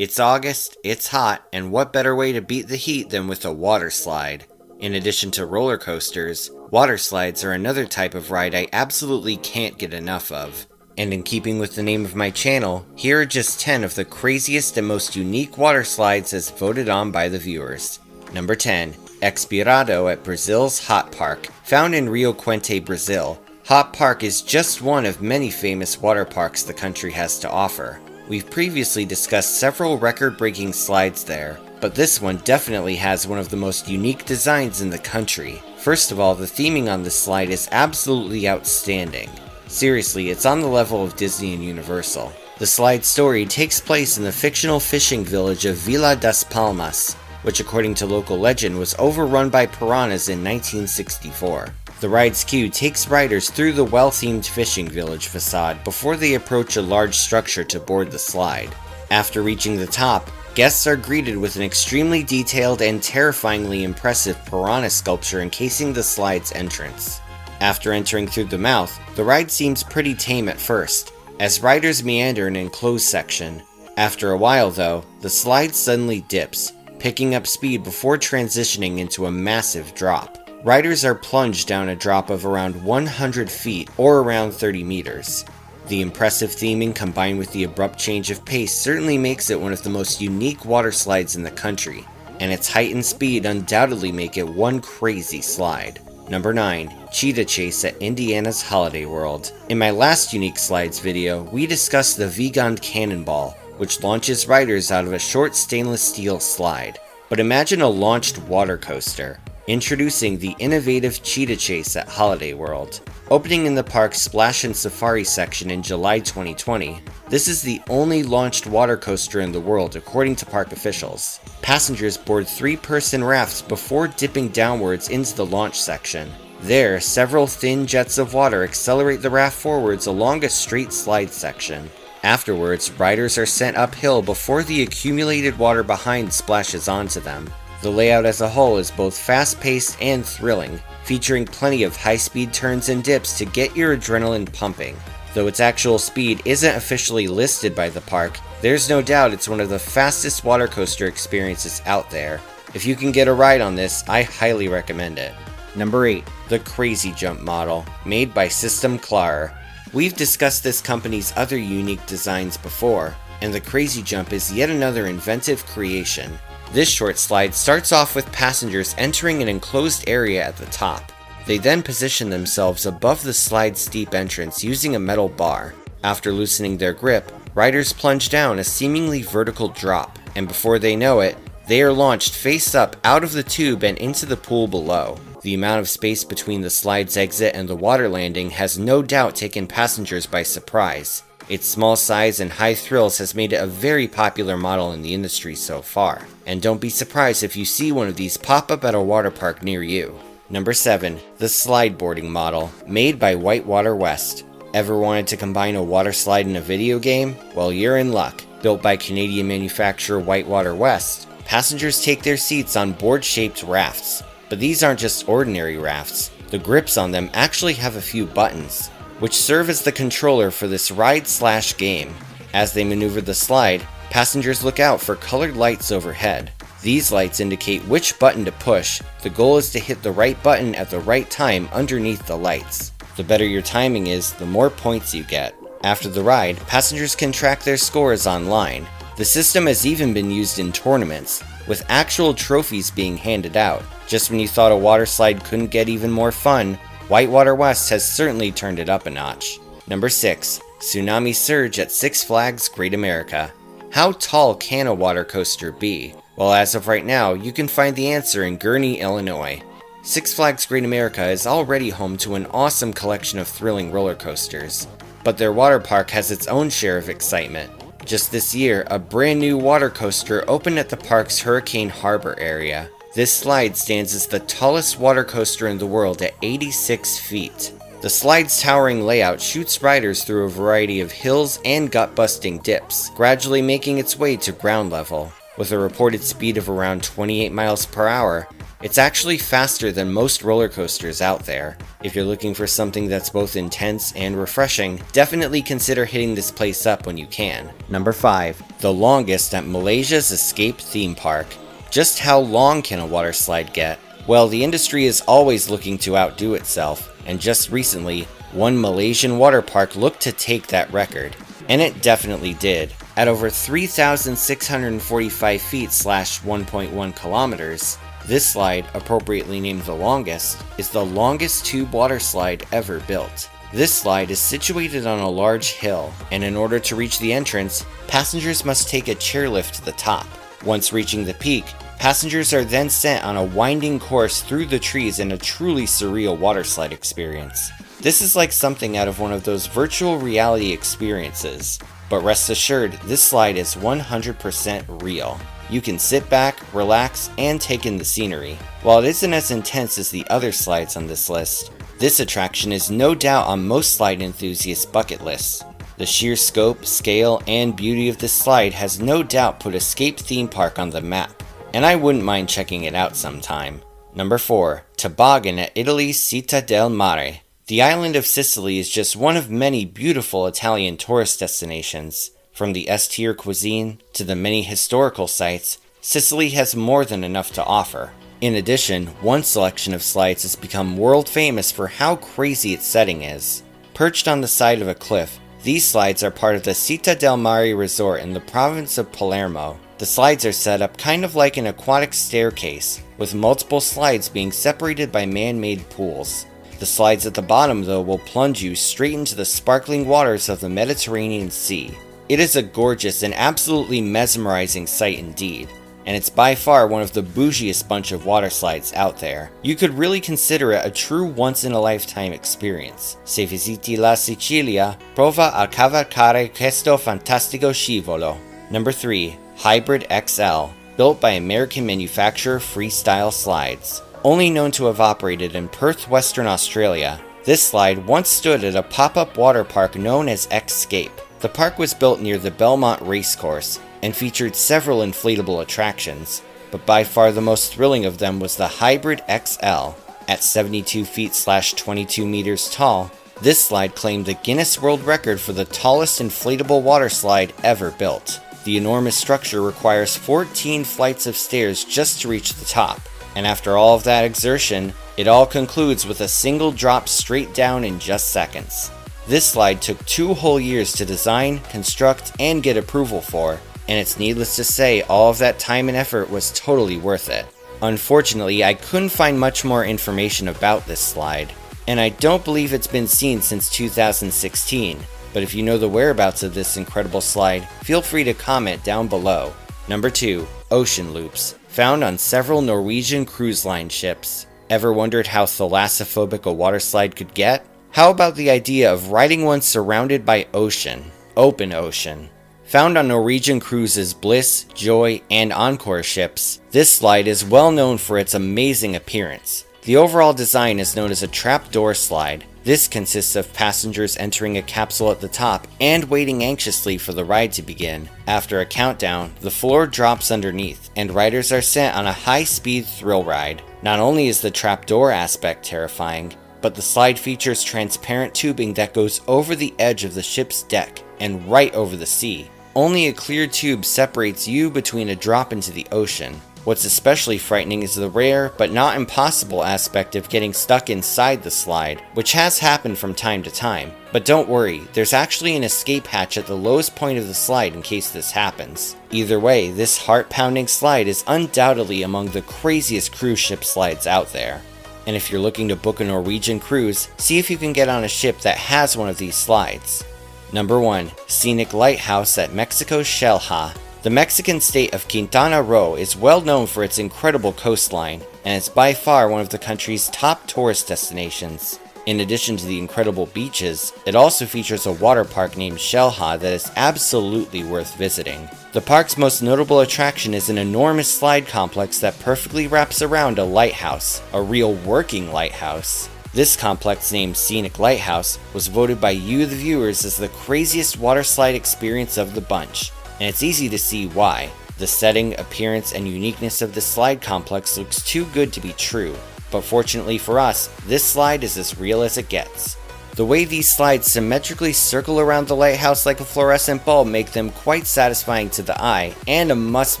It's August, it's hot, and what better way to beat the heat than with a water slide? In addition to roller coasters, water slides are another type of ride I absolutely can't get enough of. And in keeping with the name of my channel, here are just 10 of the craziest and most unique water slides as voted on by the viewers. Number 10. Expirado at Brazil's Hot Park. Found in Rio Quente, Brazil, Hot Park is just one of many famous water parks the country has to offer. We've previously discussed several record-breaking slides there, but this one definitely has one of the most unique designs in the country. First of all, the theming on this slide is absolutely outstanding. Seriously, it's on the level of Disney and Universal. The slide's story takes place in the fictional fishing village of Vila das Palmas, which according to local legend was overrun by piranhas in 1964. The ride's queue takes riders through the well-themed fishing village facade before they approach a large structure to board the slide. After reaching the top, guests are greeted with an extremely detailed and terrifyingly impressive piranha sculpture encasing the slide's entrance. After entering through the mouth, the ride seems pretty tame at first, as riders meander in an enclosed section. After a while though, the slide suddenly dips, picking up speed before transitioning into a massive drop. Riders are plunged down a drop of around 100 feet or around 30 meters. The impressive theming combined with the abrupt change of pace certainly makes it one of the most unique water slides in the country, and its height and speed undoubtedly make it one crazy slide. Number 9. Cheetah Chase at Indiana's Holiday World. In my last Unique Slides video, we discussed the Vigand Cannonball, which launches riders out of a short stainless steel slide. But imagine a launched water coaster. Introducing the innovative Cheetah Chase at Holiday World. Opening in the park's Splash and Safari section in July 2020, this is the only launched water coaster in the world according to park officials. Passengers board 3-person rafts before dipping downwards into the launch section. There, several thin jets of water accelerate the raft forwards along a straight slide section. Afterwards, riders are sent uphill before the accumulated water behind splashes onto them. The layout as a whole is both fast-paced and thrilling, featuring plenty of high-speed turns and dips to get your adrenaline pumping. Though its actual speed isn't officially listed by the park, there's no doubt it's one of the fastest water coaster experiences out there. If you can get a ride on this, I highly recommend it. Number 8. The Crazy Jump model, made by System Klarer. We've discussed this company's other unique designs before, and the Crazy Jump is yet another inventive creation. This short slide starts off with passengers entering an enclosed area at the top. They then position themselves above the slide's steep entrance using a metal bar. After loosening their grip, riders plunge down a seemingly vertical drop, and before they know it, they are launched face up out of the tube and into the pool below. The amount of space between the slide's exit and the water landing has no doubt taken passengers by surprise. Its small size and high thrills has made it a very popular model in the industry so far. And don't be surprised if you see one of these pop up at a water park near you. Number 7. The Slide Boarding model, made by Whitewater West. Ever wanted to combine a water slide in a video game? Well, you're in luck. Built by Canadian manufacturer Whitewater West, passengers take their seats on board-shaped rafts. But these aren't just ordinary rafts. The grips on them actually have a few buttons, which serve as the controller for this ride/game. As they maneuver the slide, passengers look out for colored lights overhead. These lights indicate which button to push. The goal is to hit the right button at the right time underneath the lights. The better your timing is, the more points you get. After the ride, passengers can track their scores online. The system has even been used in tournaments, with actual trophies being handed out. Just when you thought a water slide couldn't get even more fun, Whitewater West has certainly turned it up a notch. Number 6. Tsunami Surge at Six Flags Great America. How tall can a water coaster be? Well, as of right now, you can find the answer in Gurnee, Illinois. Six Flags Great America is already home to an awesome collection of thrilling roller coasters, but their water park has its own share of excitement. Just this year, a brand new water coaster opened at the park's Hurricane Harbor area. This slide stands as the tallest water coaster in the world at 86 feet. The slide's towering layout shoots riders through a variety of hills and gut-busting dips, gradually making its way to ground level. With a reported speed of around 28 miles per hour, It's actually faster than most roller coasters out there. If you're looking for something that's both intense and refreshing, definitely consider hitting this place up when you can. Number 5. The longest at Malaysia's Escape Theme Park. Just how long can a water slide get? Well, the industry is always looking to outdo itself, and just recently, one Malaysian water park looked to take that record. And it definitely did. At over 3,645 feet / 1.1 kilometers, this slide, appropriately named the longest, is the longest tube water slide ever built. This slide is situated on a large hill, and in order to reach the entrance, passengers must take a chairlift to the top. Once reaching the peak, passengers are then sent on a winding course through the trees in a truly surreal water slide experience. This is like something out of one of those virtual reality experiences, but rest assured, this slide is 100% real. You can sit back, relax, and take in the scenery. While it isn't as intense as the other slides on this list, this attraction is no doubt on most slide enthusiasts' bucket lists. The sheer scope, scale, and beauty of this slide has no doubt put Escape Theme Park on the map, and I wouldn't mind checking it out sometime. Number 4. Toboggan at Italy's Città del Mare. The island of Sicily is just one of many beautiful Italian tourist destinations. From the S-tier cuisine to the many historical sites, Sicily has more than enough to offer. In addition, one selection of slides has become world famous for how crazy its setting is. Perched on the side of a cliff, these slides are part of the Città del Mare resort in the province of Palermo. The slides are set up kind of like an aquatic staircase, with multiple slides being separated by man-made pools. The slides at the bottom, though, will plunge you straight into the sparkling waters of the Mediterranean Sea. It is a gorgeous and absolutely mesmerizing sight indeed, and it's by far one of the bougiest bunch of water slides out there. You could really consider it a true once-in-a-lifetime experience. Se visiti la Sicilia, prova a cavalcare questo fantastico scivolo. Number 3. Hybrid XL, built by American manufacturer Freestyle Slides. Only known to have operated in Perth, Western Australia, this slide once stood at a pop-up water park known as Xscape. The park was built near the Belmont Racecourse and featured several inflatable attractions, but by far the most thrilling of them was the Hybrid XL. At 72 feet / 22 meters tall, this slide claimed the Guinness World Record for the tallest inflatable water slide ever built. The enormous structure requires 14 flights of stairs just to reach the top, and after all of that exertion, it all concludes with a single drop straight down in just seconds. This slide took 2 whole years to design, construct, and get approval for, and it's needless to say all of that time and effort was totally worth it. Unfortunately, I couldn't find much more information about this slide, and I don't believe it's been seen since 2016, but if you know the whereabouts of this incredible slide, feel free to comment down below. Number 2. Ocean Loops, found on several Norwegian cruise line ships. Ever wondered how thalassophobic a water slide could get? How about the idea of riding one surrounded by ocean, open ocean? Found on Norwegian cruises Bliss, Joy, and Encore ships, this slide is well known for its amazing appearance. The overall design is known as a trapdoor slide. This consists of passengers entering a capsule at the top and waiting anxiously for the ride to begin. After a countdown, the floor drops underneath, and riders are sent on a high-speed thrill ride. Not only is the trapdoor aspect terrifying, but the slide features transparent tubing that goes over the edge of the ship's deck and right over the sea. Only a clear tube separates you between a drop into the ocean. What's especially frightening is the rare, but not impossible aspect of getting stuck inside the slide, which has happened from time to time. But don't worry, there's actually an escape hatch at the lowest point of the slide in case this happens. Either way, this heart-pounding slide is undoubtedly among the craziest cruise ship slides out there. And if you're looking to book a Norwegian cruise, see if you can get on a ship that has one of these slides. Number 1. Scenic Lighthouse at Mexico's Xel-Há. The Mexican state of Quintana Roo is well known for its incredible coastline, and it's by far one of the country's top tourist destinations. In addition to the incredible beaches, it also features a water park named Xel-Há that is absolutely worth visiting. The park's most notable attraction is an enormous slide complex that perfectly wraps around a lighthouse, a real working lighthouse. This complex, named Scenic Lighthouse, was voted by you the viewers as the craziest water slide experience of the bunch, and it's easy to see why. The setting, appearance, and uniqueness of the slide complex looks too good to be true, but fortunately for us, this slide is as real as it gets. The way these slides symmetrically circle around the lighthouse like a fluorescent bulb make them quite satisfying to the eye, and a must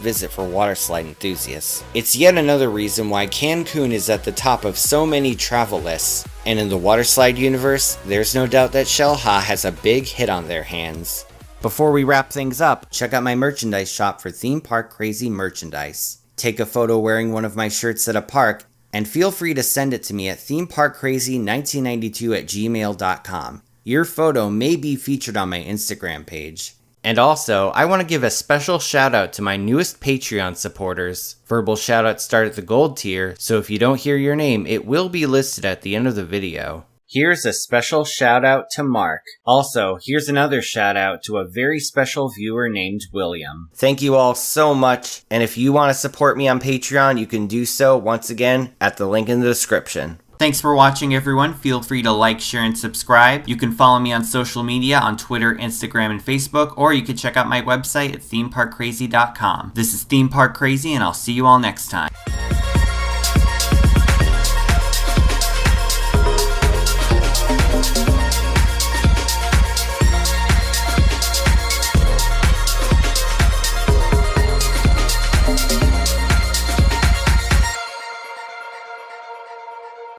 visit for waterslide enthusiasts. It's yet another reason why Cancun is at the top of so many travel lists, and in the waterslide universe, there's no doubt that Shellha has a big hit on their hands. Before we wrap things up, check out my merchandise shop for theme park crazy merchandise. Take a photo wearing one of my shirts at a park, and feel free to send it to me at themeparkcrazy1992@gmail.com. Your photo may be featured on my Instagram page. And also, I want to give a special shout out to my newest Patreon supporters. Verbal shoutouts start at the gold tier, so if you don't hear your name, it will be listed at the end of the video. Here's a special shout out to Mark. Also, here's another shout out to a very special viewer named William. Thank you all so much, and if you want to support me on Patreon, you can do so once again at the link in the description. Thanks for watching, everyone. Feel free to like, share, and subscribe. You can follow me on social media on Twitter, Instagram, and Facebook, or you can check out my website at themeparkcrazy.com. This is Theme Park Crazy, and I'll see you all next time.